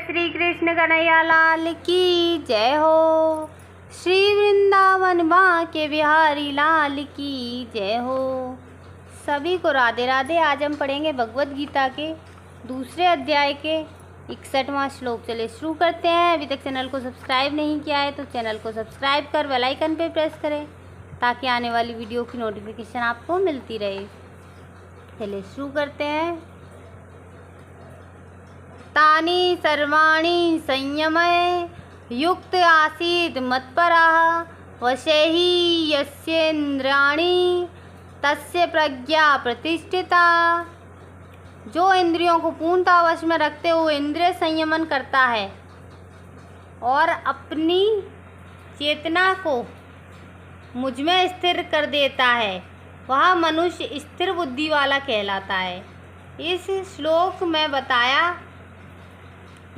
श्री कृष्ण कन्हैया लाल की जय हो। श्री वृंदावन बांके बिहारी लाल की जय हो। सभी को राधे राधे। आज हम पढ़ेंगे भगवत गीता के दूसरे अध्याय के 61वां श्लोक। चले शुरू करते हैं। अभी तक चैनल को सब्सक्राइब नहीं किया है तो चैनल को सब्सक्राइब कर बेल आइकन पे प्रेस करें ताकि आने वाली वीडियो की नोटिफिकेशन आपको मिलती रहे। चलिए शुरू करते हैं। तानि सर्वाणि संयमय युक्त आसीत् मत्परः वशेहि यस्येन्द्रियाणि तस्य प्रज्ञा प्रतिष्ठिता। जो इंद्रियों को पूर्णतः वश में रखते हुए इंद्रिय संयमन करता है और अपनी चेतना को मुझ में स्थिर कर देता है वह मनुष्य स्थिर बुद्धि वाला कहलाता है। इस श्लोक में बताया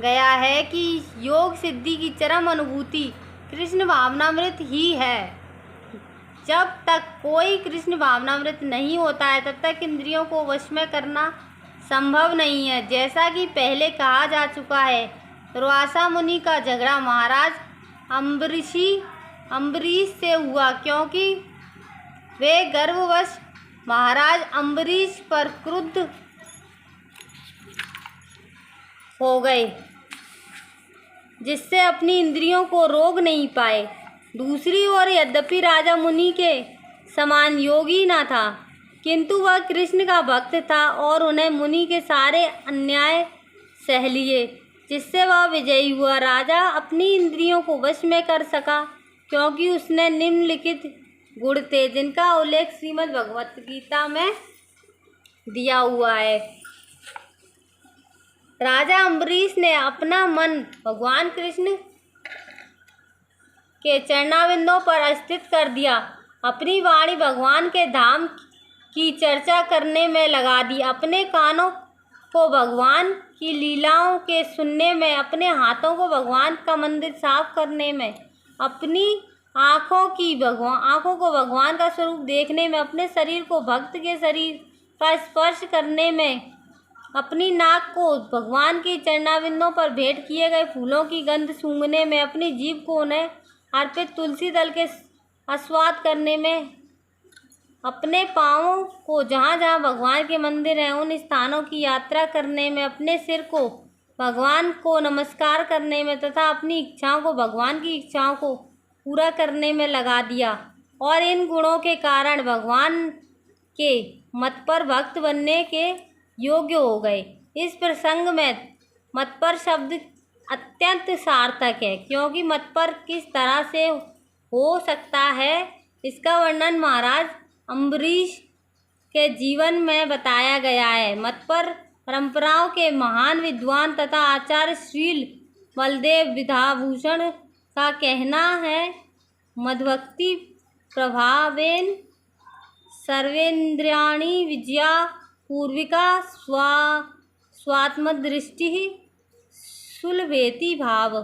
गया है कि योग सिद्धि की चरम अनुभूति कृष्ण भावनामृत ही है। जब तक कोई कृष्ण भावनामृत नहीं होता है तब तक इंद्रियों को वश में करना संभव नहीं है। जैसा कि पहले कहा जा चुका है, दुर्वासा मुनि का झगड़ा महाराज अम्बरीश से हुआ क्योंकि वे गर्ववश महाराज अम्बरीश पर क्रुद्ध हो गए, जिससे अपनी इंद्रियों को रोक नहीं पाए। दूसरी ओर यद्यपि राजा मुनि के समान योगी न था, किंतु वह कृष्ण का भक्त था और उन्हें मुनि के सारे अन्याय सह लिए, जिससे वह विजयी हुआ। राजा अपनी इंद्रियों को वश में कर सका क्योंकि उसने निम्नलिखित गुण थे जिनका उल्लेख श्रीमद् भगवत गीता में दिया हुआ है। राजा अम्बरीश ने अपना मन भगवान कृष्ण के चरणाविंदों पर स्थित कर दिया। अपनी वाणी भगवान के धाम की चर्चा करने में लगा दी, अपने कानों को भगवान की लीलाओं के सुनने में, अपने हाथों को भगवान का मंदिर साफ करने में, अपनी आँखों को भगवान का स्वरूप देखने में, अपने शरीर को भक्त के शरीर का स्पर्श करने में, अपनी नाक को भगवान के चरणाविंदों पर भेंट किए गए फूलों की गंध सूंघने में, अपनी जीभ को उन्हें अर्पित तुलसी दल के आस्वाद करने में, अपने पाँवों को जहाँ जहाँ भगवान के मंदिर हैं उन स्थानों की यात्रा करने में, अपने सिर को भगवान को नमस्कार करने में तथा अपनी इच्छाओं को भगवान की इच्छाओं को पूरा करने में लगा दिया। और इन गुणों के कारण भगवान के मत पर भक्त बनने के योग्य हो गए। इस प्रसंग में मत पर शब्द अत्यंत सार्थक है क्योंकि मत पर किस तरह से हो सकता है इसका वर्णन महाराज अम्बरीश के जीवन में बताया गया है। मत पर परंपराओं के महान विद्वान तथा आचार्य श्रील बलदेव विद्याभूषण का कहना है, मद्भक्ति प्रभावेन सर्वेन्द्रियाणि विजया पूर्विका स्वात्मदृष्टि सुलभेति भाव।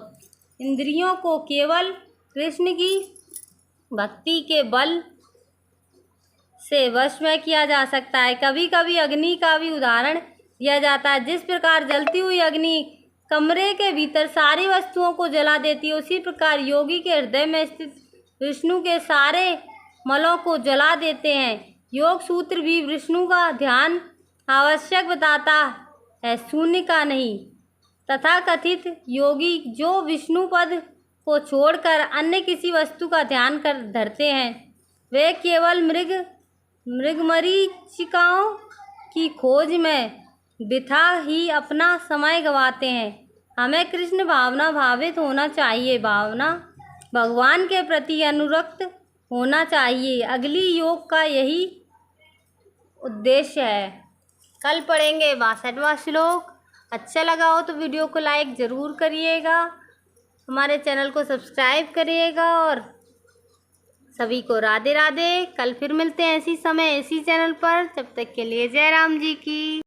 इंद्रियों को केवल कृष्ण की भक्ति के बल से वश में किया जा सकता है। कभी कभी अग्नि का भी उदाहरण दिया जाता है। जिस प्रकार जलती हुई अग्नि कमरे के भीतर सारी वस्तुओं को जला देती है, उसी प्रकार योगी के हृदय में स्थित विष्णु के सारे मलों को जला देते हैं। योग सूत्र भी विष्णु का ध्यान आवश्यक बताता है, शून्य का नहीं। तथा कथित योगी जो विष्णु पद को छोड़कर अन्य किसी वस्तु का ध्यान कर धरते हैं, वे केवल मृगमरीचिकाओं की खोज में वृथा ही अपना समय गंवाते हैं। हमें कृष्ण भावना भावित होना चाहिए, भावना भगवान के प्रति अनुरक्त होना चाहिए। अगली योग का यही उद्देश्य है। कल पढ़ेंगे 62वां श्लोक। अच्छा लगा हो तो वीडियो को लाइक ज़रूर करिएगा, हमारे चैनल को सब्सक्राइब करिएगा और सभी को राधे राधे। कल फिर मिलते हैं इसी समय इसी चैनल पर। जब तक के लिए जय राम जी की।